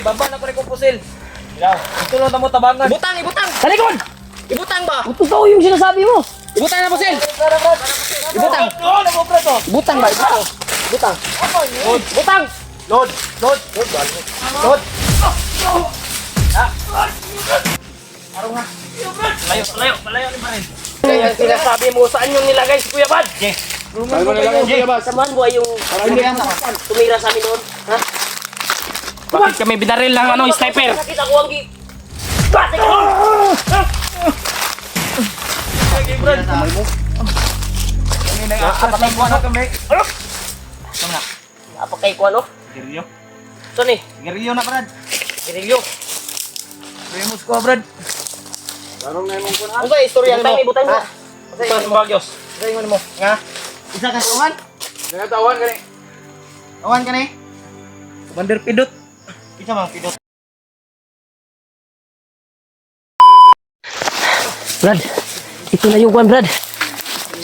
Baba na ko rin kong pusil. Ito lang mo tabangan. Ibutang, ibutang! Sa likod! Ibutang ba? Totoo yung sinasabi mo. Ibutang na pusil! Ibutang! Ibutang ba? Ibutang! Ibutang! Load! Ibutang! Load! Load! Load! Load! Araw nga. Malayo, malayo, malayo ni Marin. Kaya sinasabi mo, saan yung nilagay si Kuya Bad? Saan mo nilagay si Kuya Bad? Samahan mo ay yung tumira sa amin noon. Ha? Bakit kami binaril ng sniper? Nakita ko ang Bate ko! Lagi, Brad. Kami nakapatay ko kami. Ano? Ano na? Napakay ko ano? Girilyo. Ito ni. Girilyo na, Brad. Girilyo. Primus ko, Brad. Anong na yung kuna? Ano ba istorya mo? Ibutang mo. Ibutang mo, Bagyos. Ibutang mo. Nga? Isa ka tawan? Nga, tawan ka ni. Tawan ka ni? Commander Pidot. Isa mang pidot. Brad, ito na yung kwan, Brad.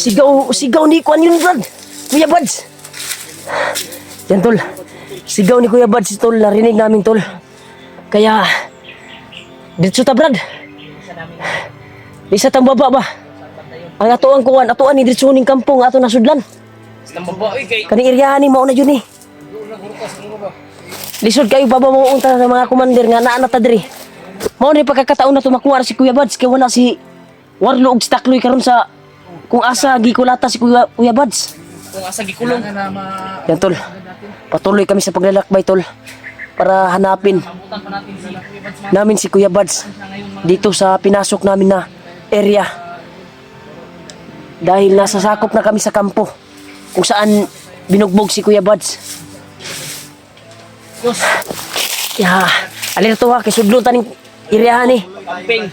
Sigaw ni kwan yun, Brad. Kuya Bads. Yan, tol. Sigaw ni Kuya Bads, tol. Narinig namin, tol. Kaya, dito ta, Brad. Di sa tambaba ba? Ang atoang kuwan, atoan ni dito ning kampong, ato nasudlan. Tambaba, kay. Kaning iryahan ni mao na yun eh. Lisod kayo babamuong ta ng mga commander nga naa na ta diri. Mao ni pagkakataon na tumakuha si Kuya Bads kay wala si Warlo ug Stakloy karon sa kung asa gikulata si Kuya Bads. Kung asa gikulong. Yan tol. Patuloy kami sa paglalakbay tol para hanapin namin si Kuya Bads dito sa pinasok namin na area. Dahil nasa sakop na kami sa kampo kung saan binugbog si Kuya Bads. Diyos. Ya, alin na to ha, kisudlo taning iriyahan eh. Camping.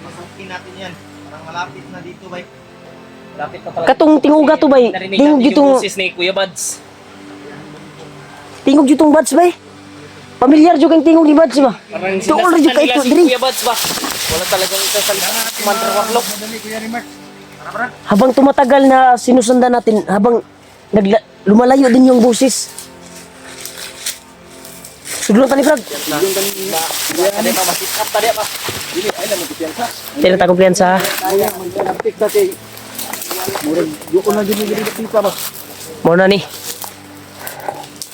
Masukin natin yan. Parang malapit na dito, bay. Lapit pa pala. Katong tinguga to bay, Narinig tingog natin yung jutong, boses ni Kuya Bads. tingog jutong Bads bay. Pamilyar jud kang tingog ni Bads ba? Parang Doon ra jud sinasaktan kay nila ito si diri. Kuya Bads ba? Wala talagang isa sa Commander Warlock. Madali, Kuya Rimart. Habang tumatagal na sinusundan natin, habang lumalayo din yung boses. Sudlong tani Brad. Tadi pa masikap tadi pa. Dili ay lang magpiyansa. Tira ta kumpiyansa. Magpiyantik dati. Murag yuko na gini kita ba. Mo na ni.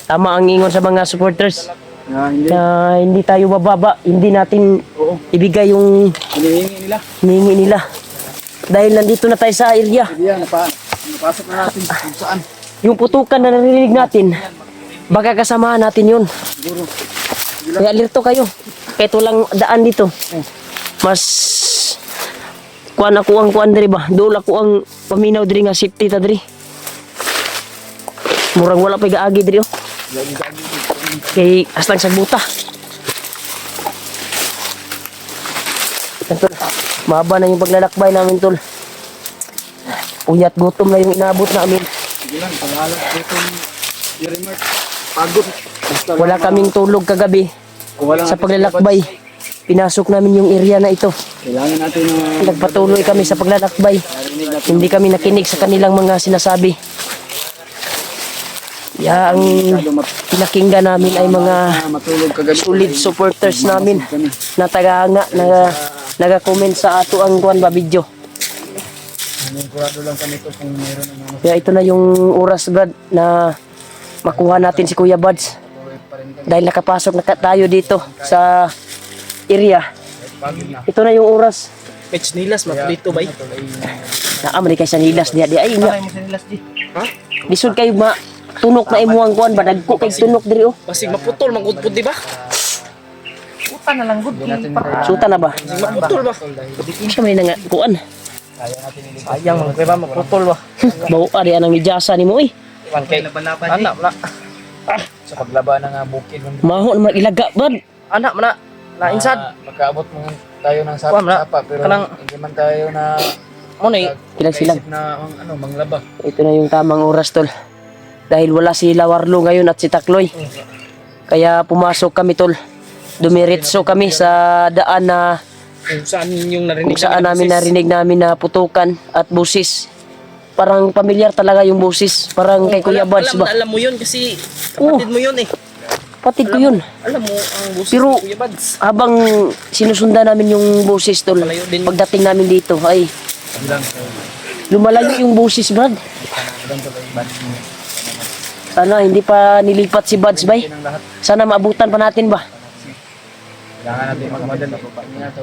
Tama ang ingon sa mga supporters. Hindi. Na hindi tayo bababa, hindi natin ibigay yung Hinihingi nila. hinihingi nila. Dahil nandito na tayo sa area. Hindi napasok na natin kung saan. Yung putukan na narinig natin, baka kasamahan natin yun. Siguro. Kaya alerto kayo. Kahit walang daan dito. Mas kuan ako ang kuan diri ba? Dool ako ang paminaw diri nga safety ta diri. Murag wala pa gaagi diri oh. Kay aslang sa buta. Tol, mahaba na yung paglalakbay namin tol. Puyat gutom na yung inaabot namin. Sige lang, pangalan dito ni Rimart. Pagod. Basta Wala kaming tulog kagabi kung wala sa paglalakbay. Pinasok namin yung area na ito. kailangan natin Nagpatuloy kami sa paglalakbay. Hindi kami nakinig sa kanilang mga sinasabi. Ya, ang pinakinggan namin ay mga matulog kagabi. solid supporters namin na tagahanga na naga-comment sa ato ang kuan ba video. Sigurado lang kami ito kung mayroon ng mga Kaya ito na yung oras Brad na makuha natin si Kuya Bads. Dahil nakapasok na tayo dito sa area. Ito na yung oras. Pech nilas makulito ba? Naamali kay sa nilas diya di ay nya. Tayo mo sa nilas, di. Ha? Lisod kayo ma tunok na imuang kuan ba dagko kay tunok diri oh. Basig maputol magudpud di ba? Puta na lang, good. Suta na ba? Maputol ba? Siya may nga kuan. Sayang mga kuya ba maputol ba? Bawo ari anang ijasa nimo eh. Iwan kay Laban-laban, di. anak na. Sa paglaban ng bukid man. Maho naman ilaga Brad. Anak na. Nainsad. Makaabot mo tayo ng sapa pero hindi man tayo na mo na Silang na manglaba. ito na yung tamang oras tol. Dahil wala si Warlo ngayon at si Takloy. Kaya pumasok kami tol. Dumiretso kami sa daan na Kung saan yung narinig kung saan namin narinig namin na putukan at busis. Parang pamilyar talaga yung busis. Parang kay Kuya Bads ba? Alam mo yun kasi kapatid mo yun eh. Kapatid ko yun. Alam mo, ang boses Pero- ni Kuya Buds. Habang sinusundan namin yung boses, tol, Malayo din. pagdating namin dito, ay, lumalayo yung boses, Brad. Sana hindi pa nilipat si Buds, bay. Sana maabutan pa natin ba? Kailangan natin magmadali. Kailangan natin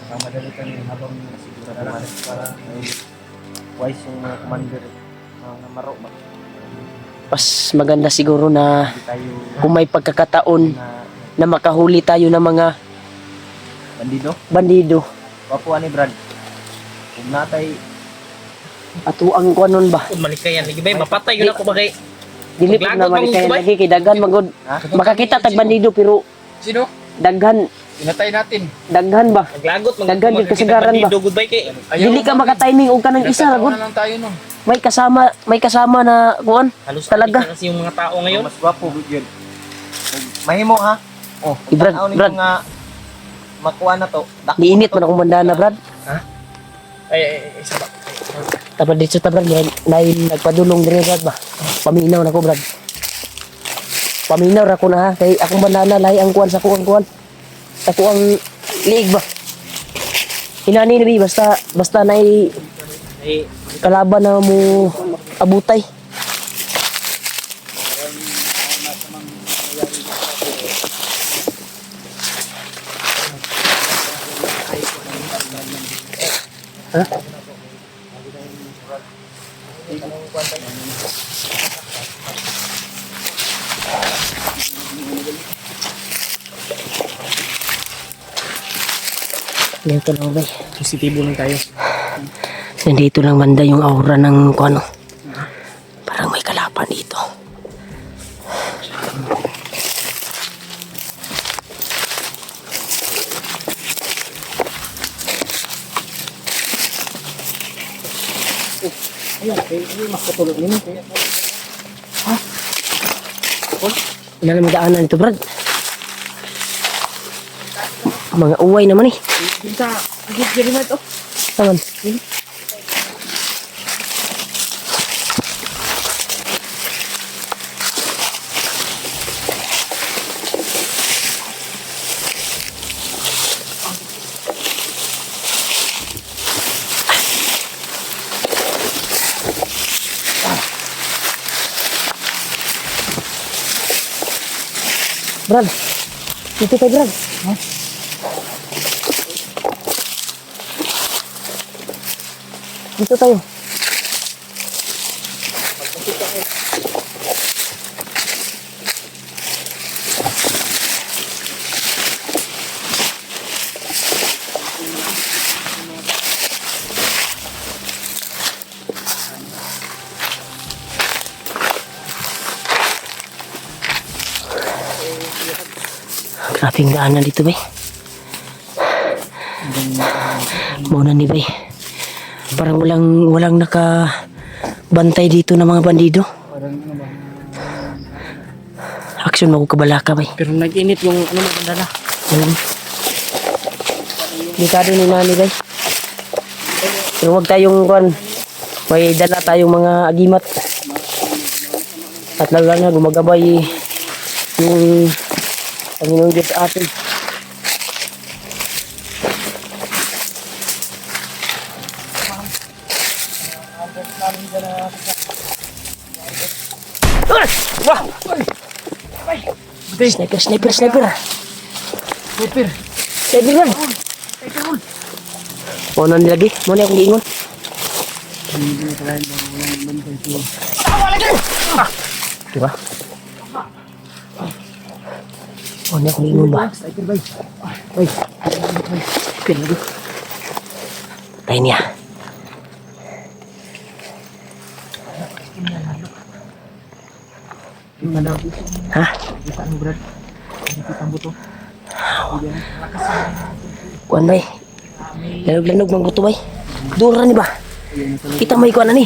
magmadali kami habang nasiguro para wise yung mga commander na maro ba? Mas maganda siguro na Hindi tayo kung may pagkakataon na na makahuli tayo ng mga bandido. bandido. Wapo ani Brad. Kung natay Ato ang kuanon ba? Kung malikayan, lagi ba? Mapatay yun ako bagay. Dili po na Maglagot malikayan mang lagi kay daghan magod. ha? Makakita tag bandido pero Sino? daghan Pinatay natin. daghan ba? Maglagot, Daghan yung kasagaran ba? Goodbye kay. Dili ka maka-timing og kanang isa Nagkataon ragod. na lang tayo nun. May kasama na kuan. Halos Talaga. talaga kasi yung mga tao ngayon. Mas gwapo yun. Mahimo ha. Oh, Brad, Brad. nga makuha na to. Niinit man akong bandana, Brad. Ay, isa ba? Tapos dito ta, Brad, nagpadulong dire, Brad ba? Paminaw na ko, Brad. Paminaw ra ko na ha, kay akong bandana lahi ang kuan sa kuan. Sa kuang liig ba? Inani ni basta na Ay, kalaban na mo abutay. Ha? Dito lang ba? positibo lang tayo. Nandito lang banda yung aura ng kuano. Parang may kalapan dito. Wala namang daanan ito, Brad. Mga uway naman eh. Sa, gigil na ito. Taman. Brad, dito kay Brad. Dito tayo. Grabing daanan dito, bay. Muna ni bay. Parang walang nakabantay dito ng mga bandido. Action mo ko kabalaka, bay. Pero nag-init yung ano mo bandana. Delikado ni nani, bay. Pero huwag tayong kuan. May dala tayong mga agimat. At lalo na gumagabay yung Panginoong Diyos sa atin. Wah! Sniper! Sniper man! Ano nilagi? Muna akong giingon. Diba? Muna akong giingon ba? Sniper lagi. Tayo niya. Ha? Kuan bay. Lanog-lanog mang buto bay. Dura ni ba? Kita may kuan ani.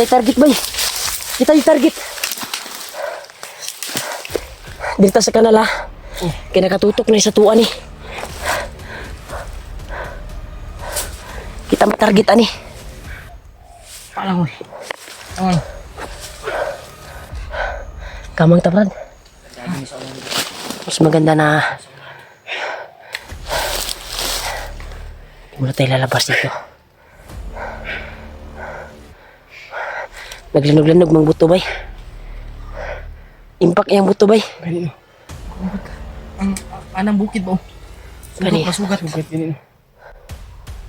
Kita yung target, bay. Kita yung target. Dito sa kanala. Kaya nakatutok na sa tuwa ni. Kita matarget ani. Palang mo. Ano? Kamang tabrad. Mas maganda na hindi muna tayo lalabas dito. Naglanog-lanog mang buto bay. Impact yung buto bay. Ganito. Ang anang bukid mo. Kani. Sugat.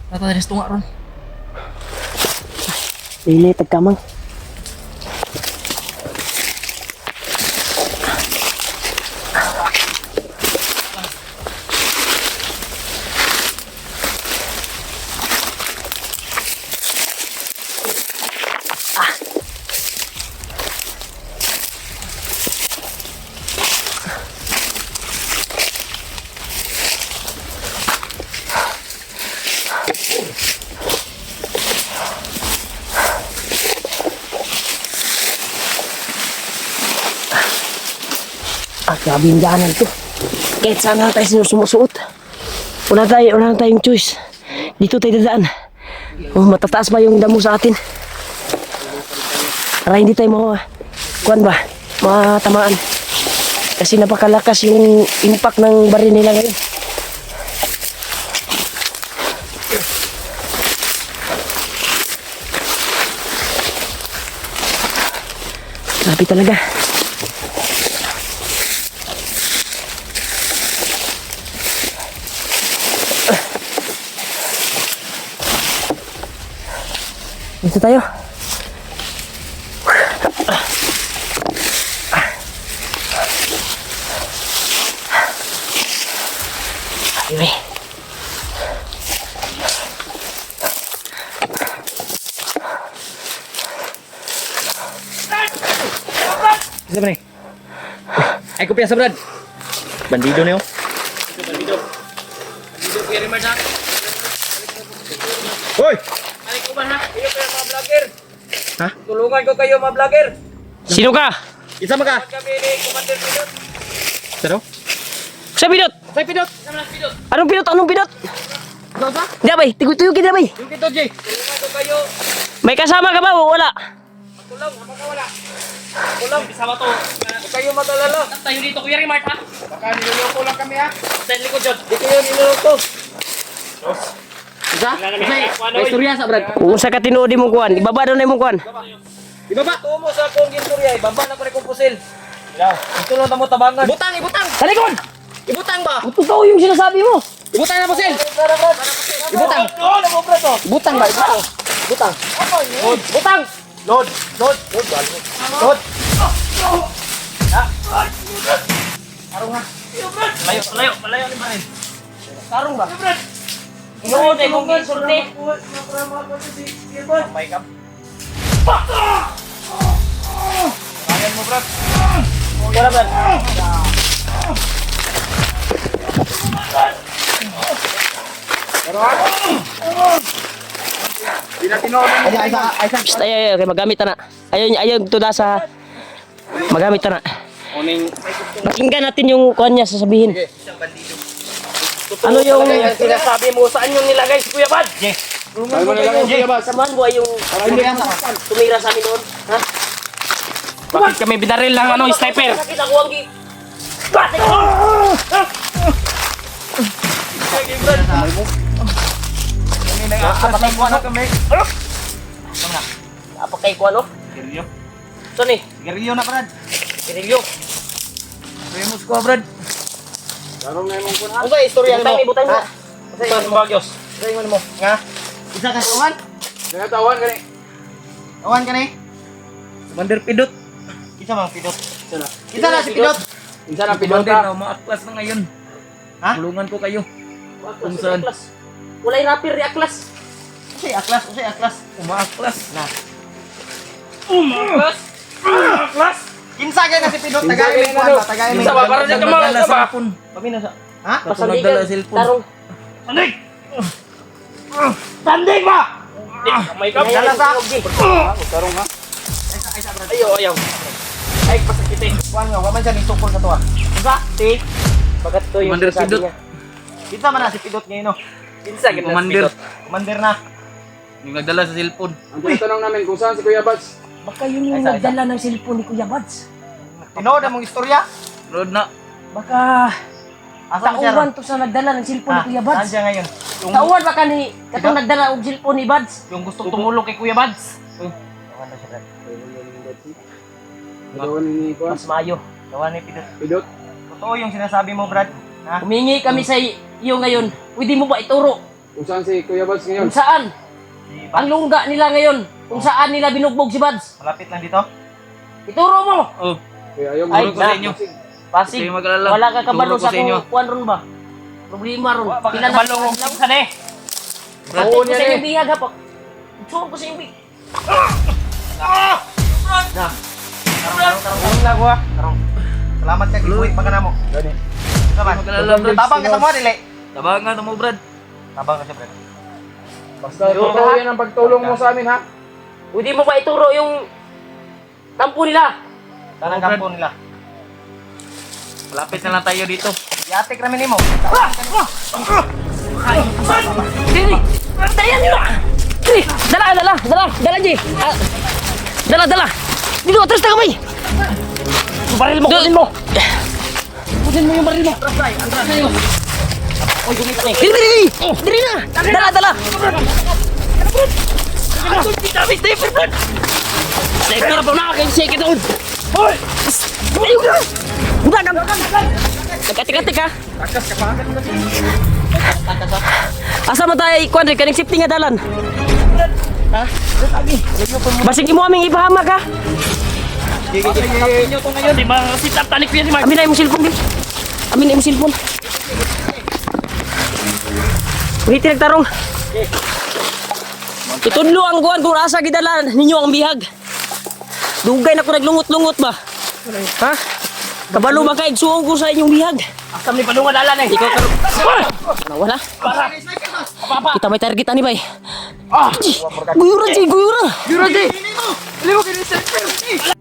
Nata res tunga ron. Dili tagkamang. Grabe yung daanan to. Kahit saan na tayo sumusuot. Wala tayong choice. Dito tayo dadaan. Oh, matataas pa yung damo sa atin. Para hindi tayo kuwan ba? Matamaan. Kasi napakalakas yung impact ng baril nila ngayon. Grabe talaga. Dito tayo. Anyway. Isa ba ni? Ay ko piyasa Brad. Bandido niyo. Bandido. Bandido kuya Rimard ha. Hoy! Ay ko ba ha? Kayo kaya mga vlogger. Ha? Tulungan ko kayo mga vlogger. Sino ka? Isa ka? Kami ni Commander Pidot. Pero? Sa Pidot? Say Pidot. Isa man Pidot. Anong Pidot? Anong Pidot? Ano ba? Diya bay, tigutuyugin na bay. Yung Pidot J. Tulungan ko kayo. May kasama ka ba o wala? Magkulang, wala. Kulang, bisama to. Huwag kayo mag-alala. Tayo dito kuya Rimard ha. Baka niloloko lang kami ha. Sa likod dyan. Di kayo niloloko. Isa? May istorya sa Brad. Kung sa katinood mong kuwan, ibaba daw na mong kuwan. Ibaba. Ito mo sa akong istorya. Ibaba na ko rin kong pusil. Ito lang na mo tabangan. Ibutang, ibutang. Sa likod. Ibutang ba? Totoo yung sinasabi mo. Ibutang na pusil. Ibutang. Ibutang ba? Ibutang. Ibutang. Load. Ibutang. Load. Load. Load. Load. Tarong ha. Malayo, malayo. Malayo ni Marin. Tarong ba? Inuod ay mong gisurti. May kam. Kaya mo, Brad. Kaya, Brad. Psst, ay, okay, magamit na. Ayaw, tuda sa magamit na. Pakinggan natin yung kuwan niya sasabihin. Ano yung sinasabi mo? Saan yung nilagay si Kuya Bad? samahan mo ay yung tumira sa amin doon? Ha? Bakit kami binaril ng ano, sniper? Nakita ko ang bate ko! Napatay ko ano kami. Napakay ko ano? Sigarilyo. Ito ni, Sigarilyo na, Brad. pinilyo. Famous ko, Brad. Darong na yung kuna. Ano ba istorya mo? Butang mo. Butang mo bagyos. Butang mo. Nga. Isa ka tawan? Nga tawan ka ni. Tawan ka ni. Commander Pidot. Isa mang Pidot. Isa na si Pidot. Isa na Pidot ka. Umaaklas na ngayon. Ha? Tulungan ko kayo. Kung saan? Walay rapper di aklas. Usay aklas, usay aklas. Umaaklas na. Umaaklas? Umaaklas? Kinsa kaya na si Pidot? Tagay may kuwan ba? Tagay may kuwan. Para niya kamala sa hapon. Pamina sa... Ha? Basta nagdala cellphone. Tarong. Sandig! Sandig ba? May kamala sa... Tarong ha? Ayo, ayaw. Ay, pasakitin. Kuhan nga, waman siya nisukol sa tuwa. Diba? Ti? Bagat to yung Commander sinasabi Pidot. niya. Kinsa man na si Pidot ngayon, no? Kinsa kita si Commander. Pidot? Commander na. Yung nagdala sa cellphone. Ang tinatanong namin kung saan si Kuya Bats. Baka yun yung Ay, isa. nagdala ng cellphone ni Kuya Buds. Tinood ang mong istorya? Road na. Baka Asa mo siya tauban ron? to sa nagdala ng cellphone ni Kuya Saan Buds. siya ngayon? Yung, Tauban baka ni katong nagdala og cellphone ni Buds. yung gustong tumulong kay Kuya Bads. Tawanan na siya, Brad. Nagawan ni Kuya. Mas maayo. Tawanan ni Pidot. Pidot. Totoo yung sinasabi mo, Brad. Ha? Humingi kami sa iyo ngayon. Pwede mo ba ituro Kung saan si Kuya Bats ngayon. kung saan Si ang Bads, lungga nila ngayon? Kung saan nila binugbog si Buds? malapit lang dito. Ituro mo. Oh, Kaya ayaw Ay, turo ko sa inyo. Pasig. Sige, mag-alala. Wala ka kabalo Ituro ko sa sa inyo. kung kuan ron ba? Problema ron. Baka Pinanap- malungog lang sa ne. Atid ko sa inyong bihag ha po. Ituro ko sa inyong bihag. Tarong lang ko ha. Tarong. Salamat ka, gibuhit pa ka na mo. Gani. Saman. Mag-alala, Brad. Tabang ka sa mga dili. Tabangan mo, Brad. Tabang ka siya, Brad. Basta totoo yan ang pagtulong mo sa amin ha. Pwede mo ba ituro yung tampo nila? Tanang kampo nila. Malapit na lang tayo dito. Yatik namin mo. Dili! Dali nyo na! Dili! Dala, Ji! Dala! Dito, atras na kamay! Yung baril mo, kunin mo! Kunin mo yung baril mo! Dili na! Dala! Sniper pa na kayo sa doon! Hoy! Bukan! Nagkatik-katik ha! Asa mo tayo ikuan rin, kaning safety nga dalan. Ha? Basig imo aming ipahamak ha? Inyo to ngayon. Di ba si Tanik niya si Mark? Amin na yung cellphone din. Amin na yung cellphone. Ngiti nagtarong. Itudlo ang kuan kung asa gidalan ninyo ang bihag. Dugay na ko naglungot-lungot ba? Ha? Kabalo ba kay suong ko sa inyong bihag? Asam ni Padungan dalan eh. Ikaw karo. Wala. Kita may target ani bay. Guyura ji. Dili mo kini sniper.